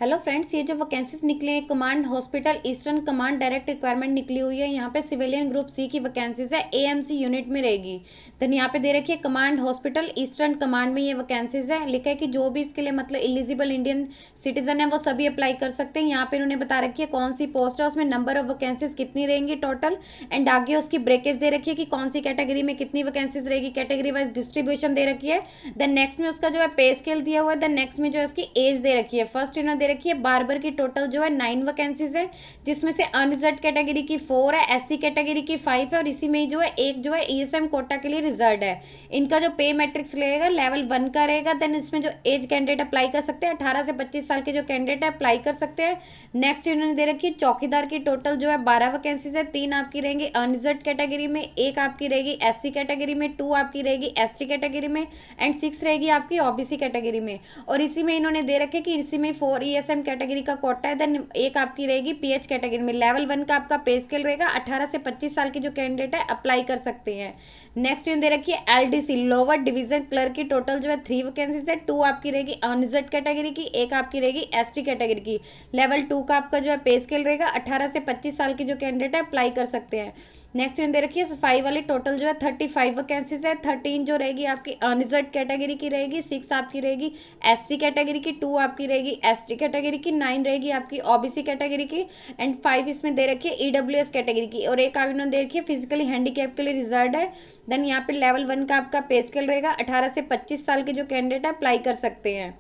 Hello friends, ये जो vacancies निकली है command hospital eastern command direct requirement निकली हुई है। यहाँ पे सिविलियन ग्रुप सी की वैकेंसीज है, एएमसी यूनिट में रहेगी। देन यहाँ पे दे रखी है कमांड हॉस्पिटल ईस्टर्न कमांड में ये वैकेंसीज है। लिखा है कि जो भी इसके लिए मतलब एलिजिबल इंडियन सिटीजन है वो सभी अप्लाई कर सकते हैं। यहाँ पे उन्होंने बता रखी है कौन सी पोस्ट है, उसमें नंबर ऑफ वैकेंसीज कितनी रहेंगी टोटल, एंड आगे उसकी ब्रेकेज दे रखी है कि कौन सी कैटेगरी में कितनी वैकेंसीज रहेगी, कैटेगरी वाइज डिस्ट्रीब्यूशन दे रखी है। देन नेक्स्ट में उसका जो है पे स्केल दिया हुआ है। देन नेक्स्ट में जो है उसकी एज दे रखी है। फर्स्ट इन्होंने दे रखी है बार्बर की टोटल जो है 9 वैकेंसीज है, जिसमें से अनरिजर्व कैटेगरी की 4 है, एससी कैटेगरी की 5 है, और इसी में जो है एक जो है ईएसएम कोटा के लिए रिजर्व है। इनका जो पे मैट्रिक्स रहेगा लेवल 1 का रहेगा। देन इसमें जो एज कैंडिडेट अप्लाई कर सकते हैं 18 से 25 साल के जो कैंडिडेट है अप्लाई कर सकते हैं। नेक्स्ट इन्होंने दे रखी है चौकीदार की टोटल जो है 12 वैकेंसीज है। 3 आपकी रहेंगी अनरिजर्व कैटेगरी में, एक आपकी रहेगी एससी कैटेगरी में, 2 आपकी रहेगी एसटी कैटेगरी में, एंड 6 रहेगी आपकी ओबीसी कैटेगरी में। और इसी में इन्होंने दे रखे कि इसी में 4 ईएसएम कैटेगरी का कोटा है। देन एक आपकी रहेगी पीएच कैटेगरी में। लेवल 1 का आपका पे स्केल रहेगा। 18 से 25 साल के जो कैंडिडेट है अप्लाई कर सकते हैं। नेक्स्ट इन दे रखी है एलडीसी लोअर डिवीजन क्लर्क की टोटल जो है 3 वैकेंसीज है। 2 आपकी रहेगी अनरिजर्व कैटेगरी की, एक आपकी रहेगी एसटी कैटेगरी की। लेवल 2 का आपका जो है पे स्केल रहेगा। 18 से 25 साल के जो कैंडिडेट है अप्लाई कर सकते हैं। नेक्स्ट इन दे रखी है सफाई वाली टोटल जो है 35 वैकेंसीज है। 13 जो रहेगी आपकी अनरिजर्व कैटेगरी की रहेगी, 6 आपकी रहेगी एससी कैटेगरी की, 2 आपकी रहेगी एसटी कैटेगरी की, 9 रहेगी आपकी ओबीसी कैटेगरी की, एंड 5 इसमें दे रखी है ईडब्ल्यूएस कैटेगरी की, और एक आप इन्होंने दे रखी है फिजिकली हैंडीकैप के लिए रिजर्व है। देन यहाँ पे लेवल 1 का आपका पे स्केल रहेगा। 18 से 25 साल के जो कैंडिडेट है अप्लाई कर सकते हैं।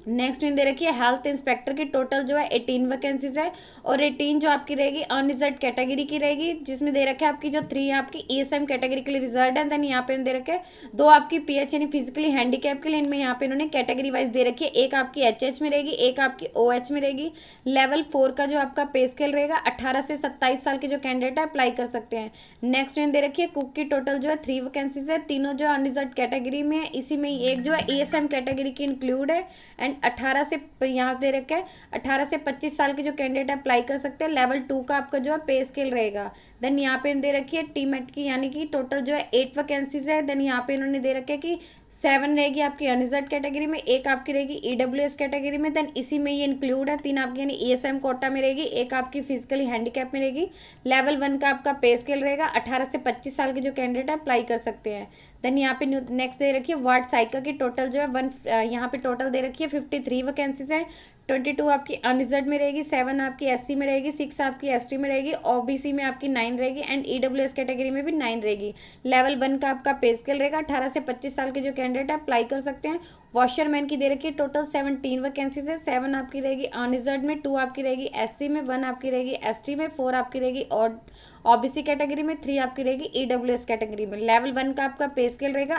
नेक्स्ट में दे रखी है हेल्थ इंस्पेक्टर की टोटल जो है 18 वैकेंसीज है, और 18 जो आपकी रहेगी अनरिजर्व कैटेगरी की रहेगी, जिसमें दे रखे आपकी जो 3 आपकी ईएसएम कैटेगरी के लिए रिजर्व है। देन यहाँ पे दे रखे 2 आपकी पीएच यानी फिजिकली हैंडीकैप के लिए, इनमें यहाँ पे इन्होंने कैटेगरी वाइज दे रखी है। एक आपकी एचएच में रहेगी, एक आपकी ओएच में रहेगी। लेवल 4 का जो आपका पे स्केल रहेगा। 18 से 27 साल के जो कैंडिडेट है अप्लाई कर सकते हैं। नेक्स्ट में दे रखी है कुक की टोटल जो है 3 वैकेंसीज है, तीनों जो अनरिजर्व कैटेगरी में है। इसी में एक जो है ईएसएम कैटेगरी की इंक्लूड है, एंड 18 से यहाँ दे रखा है 18 से 25 साल के जो कैंडिडेट अप्लाई कर सकते हैं। लेवल 2 का आपका जो है पे स्केल रहेगा। देन यहाँ पे दे रखी है टीमेट की यानी कि टोटल जो है 8 वैकेंसीज है। देन यहाँ पे इन्होंने दे रखे कि 7 रहेगी आपकी अनरिजर्व कैटेगरी में, एक आपकी रहेगी ईडब्ल्यूएस कैटेगरी में। देन इसी में ये इंक्लूड है 3 आपकी यानी ईएसएम कोटा में रहेगी, एक आपकी फिजिकली हैंडीकैप में रहेगी। लेवल 1 का आपका पे स्केल रहेगा। 18 से 25 साल के जो कैंडिडेट अप्लाई कर सकते हैं। देन यहाँ पे नेक्स्ट दे रखी है वार्ड साइका की टोटल जो है 1 यहाँ पे टोटल दे रखी है 53 वैकेंसीज है। 22 आपकी अनरिजर्व में रहेगी, 7 आपकी एससी में रहेगी, 6 आपकी एसटी में रहेगी, ओबीसी में आपकी 9 रहेगी, एंड ईडब्ल्यूएस कैटेगरी में भी 9 रहेगी। लेवल 1 का आपका पे स्केल रहेगा। 18 से 25 साल के जो कैंडिडेट है अप्लाई कर सकते हैं। वॉशरमैन की दे रखी है टोटल 17 वैकेंसीज है। 7 आपकी रहेगी अनरिजर्व में, 2 आपकी रहेगी एससी में, 1 आपकी रहेगी एसटी में, 4 आपकी रहेगी और ओबीसी कैटेगरी में, 3 आपकी रहेगी ईडब्ल्यूएस कैटेगरी में। लेवल 1 का आपका पे स्केल रहेगा।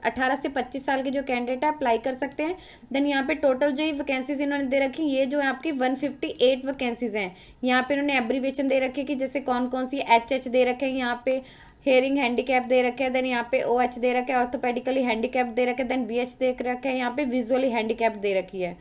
18 से 25 साल के जो कैंडिडेट है अप्लाई कर सकते हैं। देन यहाँ पे टोटल जो वैकेंसीज इन्होंने दे रखी ये जो है आपकी 158 वैकेंसीज हैं। यहाँ पे इन्होंने एब्रीवेशन दे रखी है कि जैसे कौन कौन सी एच दे रखे हैं, यहाँ पे हेयरिंग हैंडीकैप दे रखे हैं, देन यहाँ पे ओएच दे रखे हैं, ऑर्थोपेडिकली हैंडीकैप दे रखे हैं, देन वीएच दे रखे हैं, यहाँ पे विजुअली हैंडीकैप दे रखी है।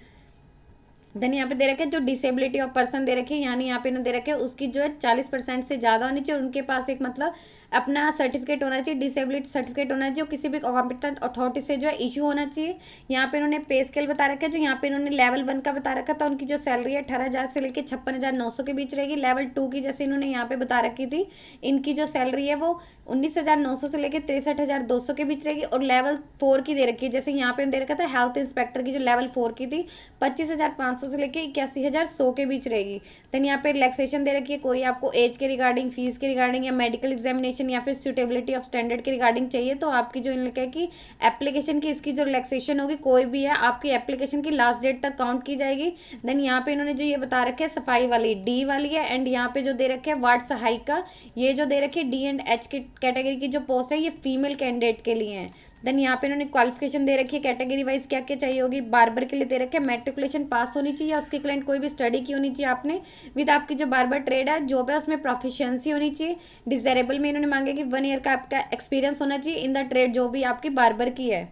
देन यहाँ पे दे रखे हैं जो डिसेबिलिटी ऑफ पर्सन दे रखे हैं, यानी यहाँ पे इन्होंने दे रखे हैं उसकी जो है 40% से ज़्यादा होनी चाहिए, उनके पास एक मतलब अपना सर्टिफिकेट होना चाहिए, डिसेबिलिटी सर्टिफिकेट होना चाहिए, किसी भी कॉम्पिटेंट अथॉरिटी से जो है इशू होना चाहिए। यहाँ पे इन्होंने पे स्केल बता रखा है, जो यहाँ पे इन्होंने लेवल 1 का बता रखा था, उनकी जो सैलरी है 18,000 से लेकर 56,900 के बीच रहेगी। लेवल 2 की जैसे इन्होंने यहाँ पे बता रखी थी, इनकी जो सैलरी है वो 19,900 से लेकर 63,200 के बीच रहेगी। और लेवल 4 की दे रखी है, जैसे यहाँ पे दे रखा था हेल्थ इंस्पेक्टर की जो लेवल 4 की थी 25,500 से लेकर 81,100 के बीच रहेगी। देन यहाँ पे रिलैक्सेशन दे रखी है, कोई आपको एज के रिगार्डिंग, फीस के रिगार्डिंग, या मेडिकल एग्जामिनेशन या फिर सुटेबिलिटी ऑफ स्टैंडर्ड के रिगार्डिंग चाहिए तो आपकी जो इनका है कि एप्लीकेशन की इसकी जो रिलैक्सेशन होगी कोई भी है, आपकी एप्लीकेशन की लास्ट डेट तक काउंट की जाएगी। देन यहाँ पे इन्होंने जो ये बता रखे है सफाई वाली डी वाली है, एंड यहाँ पे जो दे रखे है वार्ड सहायिका, ये जो दे रखी है डी एंड एच की कैटेगरी की जो पोस्ट है ये फीमेल कैंडिडेट के लिए है। देन यहाँ पे इन्होंने क्वालिफिकेशन दे रखी है कैटेगरी वाइज क्या क्या चाहिए होगी। बार्बर के लिए दे रखे हैं मैट्रिकुलेशन पास होनी चाहिए, उसके क्लाइंट कोई भी स्टडी की होनी चाहिए आपने, विद आपकी जो बार्बर ट्रेड है जॉब है उसमें प्रोफिशिएंसी होनी चाहिए। डिजायरेबल में इन्होंने मांगे कि 1 ईयर का आपका एक्सपीरियंस होना चाहिए इन द ट्रेड जो भी आपकी बार्बर की है।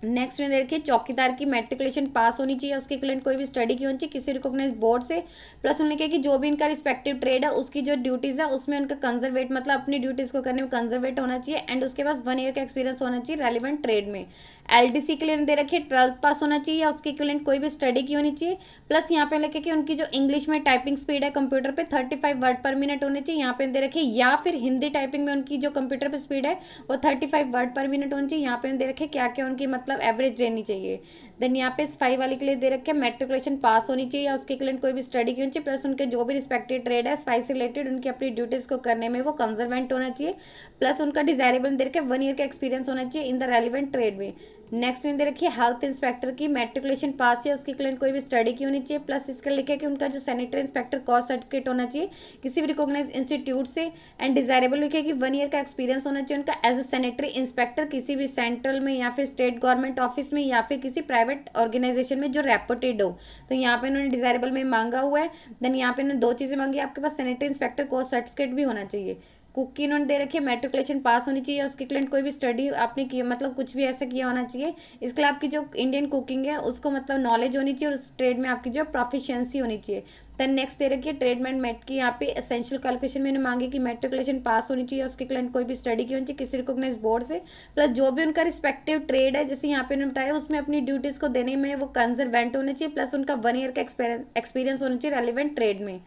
नेक्स्ट में देखिए चौकीदार की मैट्रिकुलेशन पास होनी चाहिए, उसके इक्विवेलेंट कोई भी स्टडी की होनी चाहिए किसी रिकॉग्नाइज बोर्ड से। प्लस उन्होंने कहा कि जो भी इनका रिस्पेक्टिव ट्रेड है उसकी जो ड्यूटीज़ है उसमें उनका कंजर्वेट मतलब अपनी ड्यूटीज़ को करने में कंजर्वेट होना चाहिए। एंड उसके पास 1 ईयर का एक्सपीरियंस होना चाहिए रेलिवेंट ट्रेड में। एलडीसी के लिए दे रखिए 12th पास होना चाहिए या उसके इक्विवेलेंट कोई भी स्टडी की होनी चाहिए। प्लस यहाँ पे लिखे कि उनकी जो इंग्लिश में टाइपिंग स्पीड है कंप्यूटर पे 35 वर्ड पर मिनट होनी चाहिए। यहाँ पे दे रखिए या फिर हिंदी टाइपिंग में उनकी जो कंप्यूटर पे स्पीड है वो 35 वर्ड पर मिनट होनी चाहिए। यहाँ पे दे रखे क्या क्या उनकी मतलब एवरेज रहनी चाहिए। देन यहाँ पे स्पाई वाले के लिए दे रखे मैट्रिकुलेशन पास होनी चाहिए या उसके इक्विवेलेंट कोई भी स्टडी की होनी चाहिए। प्लस उनके जो भी रिस्पेक्टेड ट्रेड है स्पाई से रिलेटेड उनकी अपनी ड्यूटीज को करने में वो कंजर्वेंट होना चाहिए। प्लस उनका डिजायरेबल दे रखे 1 ईयर का एक्सपीरियंस होना चाहिए इन द रेलिवेंट ट्रेड में। नेक्स्ट में दे रखिए हेल्थ इंस्पेक्टर की मैट्रिकुलेशन पास या उसके इक्विवेलेंट कोई भी स्टडी की होनी चाहिए। प्लस इसका लिखे कि उनका जो सैनिटरी इंस्पेक्टर कोर्स सर्टिफिकेट होना चाहिए किसी भी रिकॉग्नाइज इंस्टीट्यूट से। एंड डिजायरेबल लिखे कि 1 ईयर का एक्सपीरियंस होना चाहिए उनका एज ए सैनिटरी इंस्पेक्टर किसी भी सेंट्रल में या फिर स्टेट गवर्नमेंट ऑफिस में या फिर किसी प्राइवेट ऑर्गेनाइजेशन में जो रेपुटेड हो। तो यहाँ पे उन्होंने डिजायरेबल में मांगा हुआ है। देन यहाँ पे उन्होंने 2 चीज़ें मांगी, आपके पास सैनिटरी इंस्पेक्टर कोर्स सर्टिफिकेट भी होना चाहिए। कुक की इन्होंने दे रखी है मैट्रिकुलेशन पास होनी चाहिए, उसके इक्विवेलेंट कोई भी स्टडी आपने की मतलब कुछ भी ऐसा किया होना चाहिए। इसके लिए आपकी जो इंडियन कुकिंग है उसको मतलब नॉलेज होनी चाहिए और उस ट्रेड में आपकी जो प्रोफिशिएंसी होनी चाहिए। देन नेक्स्ट दे रखी है ट्रेडमैन मेट की यहाँ पे एसेंशियल क्वालिफिकेशन मैंने मांगी कि मैट्रिकुलेशन पास होनी चाहिए, उसके इक्विवेलेंट कोई भी स्टडी की होनी चाहिए किसी रिकॉग्नाइज बोर्ड से। प्लस जो भी उनका रिस्पेक्टिव ट्रेड है जैसे यहाँ पे उन्होंने बताया उसमें अपनी ड्यूटीज़ को देने में वो कंजर्वेंट होने चाहिए। प्लस उनका 1 ईयर का एक्सपीरियंस होना चाहिए रेलिवेंट ट्रेड में।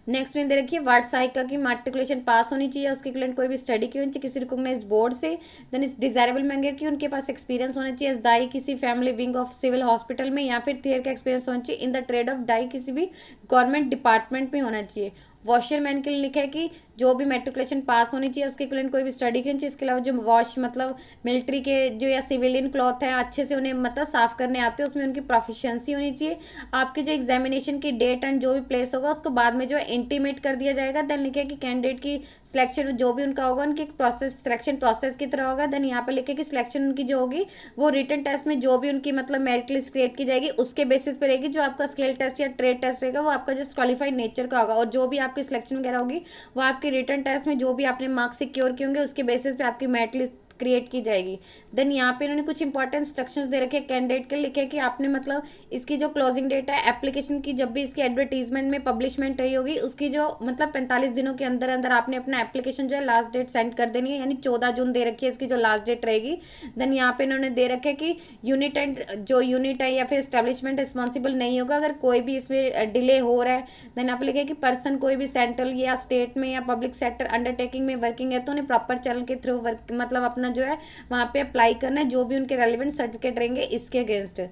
नेक्स्ट में दे रखिए वार्ड सहायिका की मैट्रिकुलेशन पास होनी चाहिए, उसके इक्विवेलेंट कोई भी स्टडी की होनी चाहिए किसी रिकॉग्नाइज्ड बोर्ड से। देन इस डिजायरेबल मैंगर की उनके पास एक्सपीरियंस होना चाहिए एज दाई किसी family wing of civil hospital में या फिर थियर का एक्सपीरियंस होना चाहिए इन द ट्रेड ऑफ डाई किसी भी गवर्नमेंट डिपार्टमेंट में होना चाहिए। वॉशरमैन के लिए लिखा है कि जो भी मैट्रिकुलेशन पास होनी चाहिए उसके इक्विवेलेंट कोई भी स्टडी की होनी चाहिए। इसके अलावा जो वॉश मतलब मिलिट्री के जो या सिविलियन क्लॉथ है अच्छे से उन्हें मतलब साफ करने आते हैं उसमें उनकी प्रोफिशिएंसी होनी चाहिए। आपके जो एग्जामिनेशन की डेट एंड जो भी प्लेस होगा उसको बाद में जो है इंटीमेट कर दिया जाएगा। देन लिखे कि कैंडिडेट की सिलेक्शन जो भी उनका होगा उनकी प्रोसेस सिलेक्शन प्रोसेस की तरह होगा। देन यहाँ पे लिखे कि सिलेक्शन उनकी जो होगी वो रिटन टेस्ट में जो भी उनकी मतलब मेरिट लिस्ट क्रिएट की जाएगी उसके बेसिस पर रहेगी। जो आपका स्केल टेस्ट या ट्रेड टेस्ट रहेगा वो आपका जस्ट क्वालिफाइड नेचर का होगा और जो भी आपकी सिलेक्शन वगैरह होगी वो आपकी रिटन टेस्ट में जो भी आपने मार्क्स सिक्योर किए होंगे उसके बेसिस पे आपकी मेरिट लिस्ट क्रिएट की जाएगी। देन यहाँ पे इन्होंने कुछ इंपॉर्टेंट इंस्ट्रक्शंस दे रखे हैं कैंडिडेट के, लिखे कि आपने मतलब इसकी जो क्लोजिंग डेट है एप्लीकेशन की जब भी इसकी एडवर्टीजमेंट में पब्लिशमेंट हुई होगी उसकी जो मतलब 45 दिनों के अंदर अंदर आपने अपना एप्लीकेशन जो है लास्ट डेट सेंड कर देनी है, यानी 14 जून दे रखी है इसकी जो लास्ट डेट रहेगी। देन यहाँ पे इन्होंने दे रखे कि यूनिट एंड जो यूनिट है या फिर एस्टेब्लिशमेंट रिस्पॉन्सिबल नहीं होगा अगर कोई भी इसमें डिले हो रहा है। देन आप लिखे कि पर्सन कोई भी सेंट्रल या स्टेट में या पब्लिक सेक्टर अंडरटेकिंग में वर्किंग है तो उन्हें प्रॉपर चैनल के थ्रू वर्क मतलब अपना जो है वहाँ पे अप्लाई करना है जो भी उनके रेलिवेंट सर्टिफिकेट रहेंगे इसके अगेंस्ट।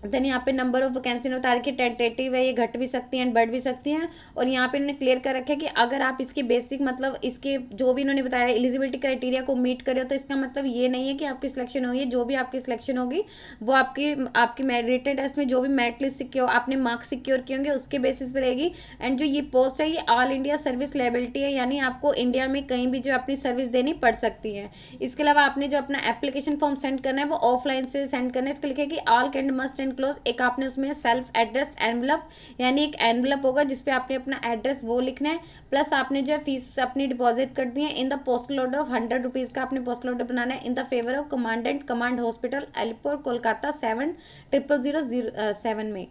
देन यहाँ पे नंबर ऑफ वैकेंसी ने बता रखी है टेंटेटिव है, ये घट भी सकती हैं एंड बढ़ भी सकती हैं। और यहाँ पे इन्होंने क्लियर कर रखा है कि अगर आप इसके बेसिक मतलब इसके जो भी इन्होंने बताया एलिजिबिलिटी क्राइटेरिया को मीट करे तो इसका मतलब ये नहीं है कि आपकी सिलेक्शन होगी। जो भी आपकी सिलेक्शन होगी वो आपकी रिटन टेस्ट में जो भी मेरिट लिस्ट सिक्योर आपने मार्क्स सिक्योर किए होंगे उसके बेसिस पर रहेगी। एंड जो ये पोस्ट है ये ऑल इंडिया सर्विस लेबिलिटी है, यानी आपको इंडिया में कहीं भी जो अपनी सर्विस देनी पड़ सकती है। इसके अलावा आपने जो अपना एप्लीकेशन फॉर्म सेंड करना है वो ऑफलाइन से सेंड करना है। इसके लिखे कि ऑल कैंडिडेट मस्ट क्लोज एक आपने उसमें सेल्फ एड्रेस एनवलप यानी एक एनवलप होगा जिसपे आपने अपना एड्रेस वो लिखना है। प्लस आपने जो है फीस अपनी डिपॉजिट कर दी है in the postal order of 100 rupees का आपने पोस्टल ऑर्डर बनाना है in the favour of commandant command hospital Alipur Kolkata 700007 में।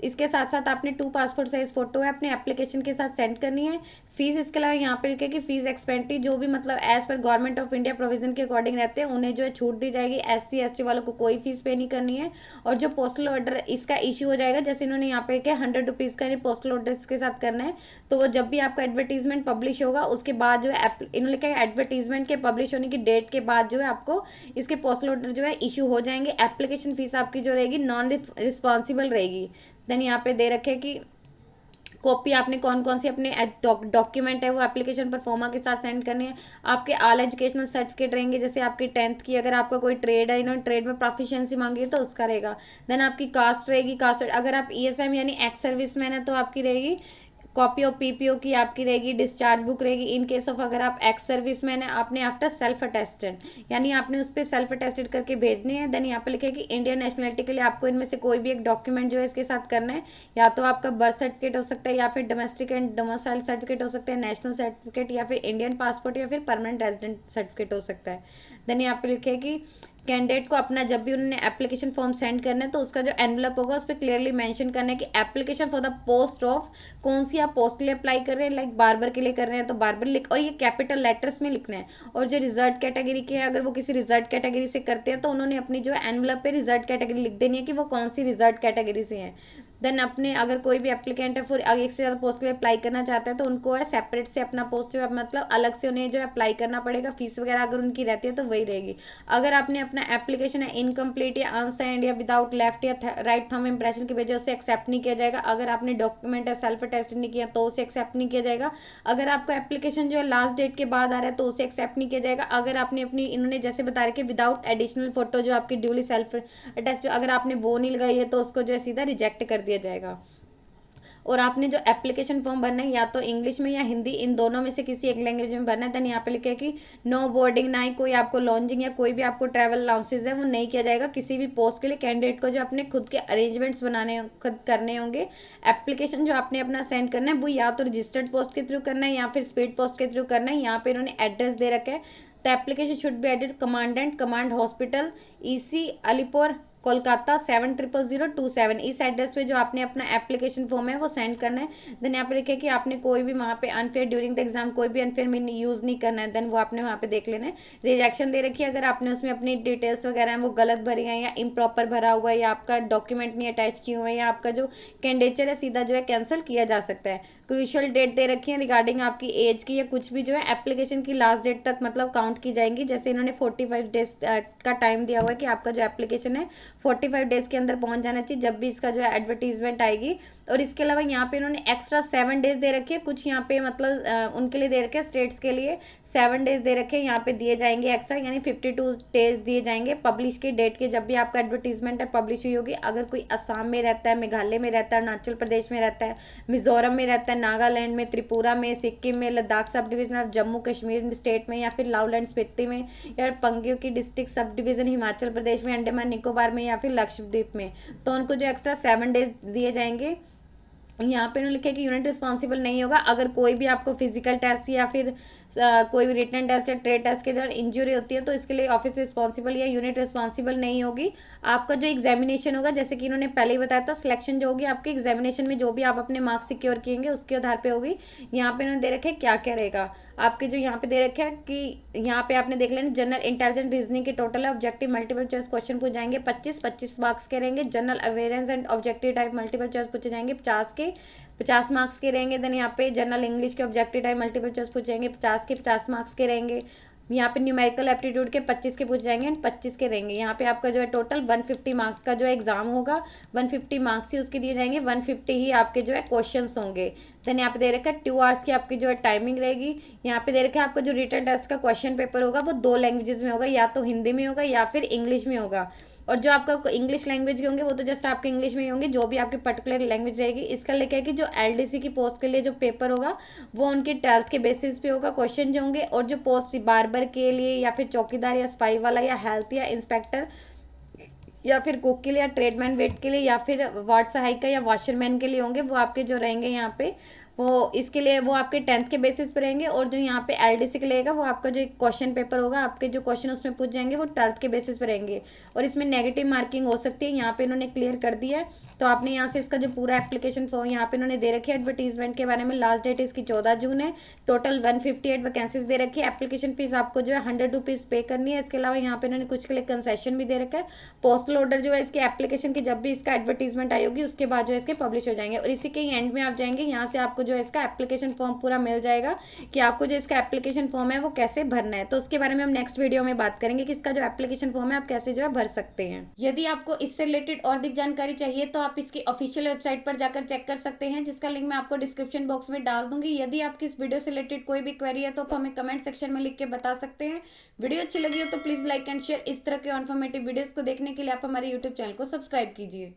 इसके साथ साथ आपने 2 पासपोर्ट साइज फोटो है अपने एप्लीकेशन के साथ सेंड करनी है। फीस इसके अलावा यहाँ पे लिखे कि फीस एक्सपेंडिचर जो भी मतलब एज पर गवर्नमेंट ऑफ इंडिया प्रोविजन के अकॉर्डिंग रहते हैं उन्हें जो है छूट दी जाएगी। SC ST वालों को कोई फीस पे नहीं करनी है। और जो पोस्टल ऑर्डर इसका इशू हो जाएगा जैसे इन्होंने यहाँ पे लिखे 100 रुपीज़ का पोस्टल ऑर्डर इसके साथ करना है तो वो जब भी आपका एडवर्टीजमेंट पब्लिश होगा उसके बाद जो है इन्होंने लिखा है एडवर्टीजमेंट के पब्लिश होने की डेट के बाद जो है आपको इसके पोस्टल ऑर्डर जो है इशू हो जाएंगे। एप्लीकेशन फीस आपकी जो रहेगी नॉन रिस्पॉन्सिबल रहेगी। देन यहाँ पे दे रखे कि कॉपी आपने कौन कौन सी अपने डॉक्यूमेंट है वो एप्लीकेशन पर फॉर्मा के साथ सेंड करनी है। आपके ऑल एजुकेशनल सर्टिफिकेट रहेंगे जैसे आपकी 10th की अगर आपका कोई ट्रेड है इन्होंने ट्रेड में प्रोफिशिएंसी मांगी है तो उसका रहेगा। देन आपकी कास्ट रहेगी, कास्ट अगर आप ESM यानी एक्स सर्विस मैन है तो आपकी रहेगी कॉपी ऑफ PPO की आपकी रहेगी, डिस्चार्ज बुक रहेगी। इन केस ऑफ अगर आप एक्स सर्विस मैन है आपने आफ्टर सेल्फ अटेस्टेड यानी आपने उस पर सेल्फ अटेस्टेड करके भेजनी है। देन यहाँ पे लिखे कि इंडियन नेशनलिटी के लिए आपको इनमें से कोई भी एक डॉक्यूमेंट जो है इसके साथ करना है, या तो आपका बर्थ सर्टिफिकेट हो सकता है या फिर डोमेस्टिक एंड डोमिसाइल सर्टिफिकेट हो सकता है, नेशनल सर्टिफिकेट या फिर इंडियन पासपोर्ट या फिर परमानेंट रेजिडेंट सर्टिफिकेट हो सकता है। देन यहाँ पे लिखे कि कैंडिडेट को अपना जब भी उन्होंने एप्लीकेशन फॉर्म सेंड करना है तो उसका जो एनवलप होगा उस पर क्लियरली मेंशन करना है कि application for the post of, कौन सी आप पोस्ट के लिए अप्लाई कर रहे हैं, लाइक बार्बर के लिए कर रहे हैं तो बार्बर लिख, और ये कैपिटल लेटर्स में लिखना है। और जो रिजर्व कैटेगरी के हैं, अगर वो किसी रिजर्व कैटेगरी से करते हैं तो उन्होंने अपनी जो एनवलप पे रिजर्व कैटेगरी लिख देनी है कि वो कौन सी रिजर्व कैटेगरी से है। देन अपने अगर कोई भी एप्लीकेंट है फिर एक से ज़्यादा पोस्ट के लिए अप्लाई करना चाहता है तो उनको है सेपरेट से अपना पोस्ट जो है मतलब अलग से उन्हें जो है अप्लाई करना पड़ेगा। फीस वगैरह अगर उनकी रहती है तो वही रहेगी। अगर आपने अपना एप्लीकेशन है इनकम्प्लीट या अनसाइंड या विदाउट लेफ्ट या राइट थंब इम्प्रेशन की वजह से एक्सेप्ट नहीं किया जाएगा। अगर आपने डॉक्यूमेंट है सेल्फ अटेस्टेड नहीं किया तो उसे एक्सेप्ट नहीं किया जाएगा। अगर आपका एप्लीकेशन जो है लास्ट डेट के बाद आ रहा है तो उसे एक्सेप्ट नहीं किया जाएगा। अगर आपने अपनी इन्होंने जैसे बता रखे विदाउट एडिशनल फोटो जो आपकी ड्यूली सेल्फ अटेस्ट अगर आपने वो नहीं लगाई है तो उसको जो है सीधा रिजेक्ट कर दिया जाएगा। और आपने जो एप्लीकेशन फॉर्म भरना है या तो इंग्लिश में या हिंदी, इन दोनों में से किसी एक लैंग्वेज में भरना है। देन यहाँ पे लिखा है कि नो बोर्डिंग, ना ही कोई आपको लॉन्चिंग या कोई भी आपको ट्रैवल अलाउंसेज है वो नहीं किया जाएगा किसी भी पोस्ट के लिए। कैंडिडेट को जो अपने खुद के अरेंजमेंट्स बनाने खुद करने होंगे। एप्लीकेशन जो आपने अपना सेंड करना है वो या तो रजिस्टर्ड पोस्ट के थ्रू करना है या फिर स्पीड पोस्ट के थ्रू करना है। यहाँ पे इन्होंने एड्रेस दे रखा है। The application should be added commandant command hospital EC Alipur Kolkata 700027। इस एड्रेस पे जो आपने अपना एप्लीकेशन फॉर्म है वो सेंड करना है। देन यहाँ पे लिखे कि आपने कोई भी वहाँ पे अनफेयर ड्यूरिंग द एग्जाम कोई भी अनफेयर मीन यूज़ नहीं करना है। देन वो आपने वहाँ पे देख लेना है। रिजेक्शन दे रखी है अगर आपने उसमें अपनी डिटेल्स वगैरह हैं वो गलत भरी हैं या इम्प्रॉपर भरा हुआ है या आपका डॉक्यूमेंट नहीं अटैच किए हुए हैं या आपका जो कैंडिडेचर है सीधा जो है कैंसिल किया जा सकता है। क्रूशियल डेट दे रखी है रिगार्डिंग आपकी एज की या कुछ भी जो है एप्लीकेशन की लास्ट डेट तक मतलब काउंट की जाएंगी। जैसे इन्होंने 45 डेज का टाइम दिया हुआ है कि आपका जो एप्लीकेशन है 45 डेज के अंदर पहुंच जाना चाहिए जब भी इसका जो है एडवर्टीजमेंट आएगी। और इसके अलावा यहाँ पे इन्होंने एक्स्ट्रा 7 डेज दे रखे हैं। कुछ यहाँ पे मतलब उनके लिए दे रखे हैं स्टेट्स के लिए 7 डेज दे रखे हैं यहाँ पे दिए जाएंगे एक्स्ट्रा, यानी 52 डेज दिए जाएंगे पब्लिश की डेट के जब भी आपका एडवर्टीजमेंट है पब्लिश हुई होगी। अगर कोई असम में रहता है, मेघालय में रहता है, अरुणाचल प्रदेश में रहता है, मिजोरम में रहता है, नागालैंड में, त्रिपुरा में, सिक्किम में, Ladakh sub division of Jammu Kashmir state में या फिर लाहौल स्पीति में या पंगियों की district sub division Himachal Pradesh में, अंडमान निकोबार में या फिर लक्षद्वीप में, तो उनको जो एक्स्ट्रा 7 डेज दिए जाएंगे। यहाँ पे उन्होंने लिखा है कि यूनिट रिस्पॉन्सिबल नहीं होगा अगर कोई भी आपको फिजिकल टेस्ट या फिर कोई भी रिटन टेस्ट या ट्रेड टेस्ट के दौरान इंजरी होती है तो इसके लिए ऑफिस रिस्पॉन्सिबल या यूनिट रिस्पॉन्सिबल नहीं होगी। आपका जो एग्जामिनेशन होगा जैसे कि इन्होंने पहले ही बताया था सिलेक्शन जो होगी आपके एग्जामिनेशन में जो भी आप अपने मार्क्स सिक्योर किएंगे उसके आधार पे होगी। यहाँ पे उन्होंने दे रखे क्या क्या रहेगा आपके जो यहाँ पे दे रखे हैं कि यहाँ पे आपने देख लेना जनरल इंटेलिजेंस रीजनिंग के टोटल है ऑब्जेक्टिव मल्टीपल चॉइस क्वेश्चन पूछ जाएंगे 25 मार्क्स के रहेंगे। General awareness and objective type multiple choice पूछे जाएंगे 50 मार्क्स के रहेंगे। देन यहाँ पे जनरल इंग्लिश के ऑब्जेक्टिव टाइप मल्टीपल चॉइस पूछेंगे 50 मार्क्स के रहेंगे। यहाँ पे न्यूमेरिकल एप्टीट्यूड के 25 के पूछ जाएंगे एंड 25 के रहेंगे। यहाँ पे आपका जो है टोटल 150 मार्क्स का जो एग्जाम होगा 150 मार्क्स ही उसके दिए जाएंगे, 150 ही आपके जो है क्वेश्चंस होंगे। देन यहाँ पे दे रखा है 2 आवर्स की आपकी जो है टाइमिंग रहेगी। यहाँ पे दे रखा है आपका जो रिटन टेस्ट का क्वेश्चन पेपर होगा वो 2 लैंग्वेजेस में होगा, या तो हिंदी में होगा या फिर इंग्लिश में होगा। और जो आपका इंग्लिश लैंग्वेज के होंगे वो तो जस्ट आपके इंग्लिश में ही होंगे, जो भी आपकी पर्टिकुलर लैंग्वेज रहेगी। इसका लिखा है कि जो LDC की पोस्ट के लिए जो पेपर होगा वो उनके 12th के बेसिस पे होगा क्वेश्चन जो होंगे। और जो पोस्ट बार्बर के लिए या फिर चौकीदार या स्पाई वाला या हेल्थ या इंस्पेक्टर या फिर कुक के लिए या ट्रेडमैन वेट के लिए या फिर वार्ड सहायिका या वॉशरमैन के लिए होंगे वो आपके जो रहेंगे यहाँ पे वो इसके लिए वो आपके 10th के बेसिस पे रहेंगे। और जो यहाँ पे LDC के लेगा वो आपका जो क्वेश्चन पेपर होगा आपके जो क्वेश्चन उसमें पूछ जाएंगे वो 12th के बेसिस पे रहेंगे। और इसमें नेगेटिव मार्किंग हो सकती है, यहाँ पे इन्होंने क्लियर कर दिया है। तो आपने यहाँ से इसका जो पूरा एप्लीकेशन फॉर्म यहाँ पे इन्होंने दे रखी है एडवर्टीजमेंट के बारे में। लास्ट डेट इसकी 14 जून है। टोटल 158 वैकेंसीज दे रखी है। एप्लीकेशन फीस आपको जो है 100 रुपीज़ पे करनी है। इसके अलावा यहाँ पे इन्होंने कुछ के लिए कंसेशन भी दे रखा है। पोस्टल ऑर्डर जो है इसके एप्लीकेशन की जब भी इसका एडवर्टीजमेंट आई होगी उसके बाद जो है इसके पब्लिश हो जाएंगे। और इसी के एंड में आप जाएंगे यहाँ से आपको जो है इसका एप्लीकेशन फॉर्म पूरा मिल जाएगा कि आपको जो इसका एप्लीकेशन फॉर्म है वो कैसे भरना है। तो उसके बारे में हम नेक्स्ट वीडियो में बात करेंगे कि इसका जो एप्लीकेशन फॉर्म है आप कैसे जो है भर सकते हैं। यदि आपको इससे रिलेटेड और अधिक जानकारी चाहिए तो आप इसकी ऑफिशियल वेबसाइट पर जाकर चेक कर सकते हैं, जिसका लिंक मैं आपको डिस्क्रिप्शन बॉक्स में डाल दूंगी। यदि आपकी इस वीडियो से रिलेटेड कोई भी क्वेरी है तो आप हमें कमेंट सेक्शन में लिख के बता सकते हैं। वीडियो अच्छी लगी हो तो प्लीज लाइक एंड शेयर। इस तरह के इन्फॉर्मेटिव वीडियोस को देखने के लिए आप हमारे यूट्यूब चैनल को सब्सक्राइब कीजिए।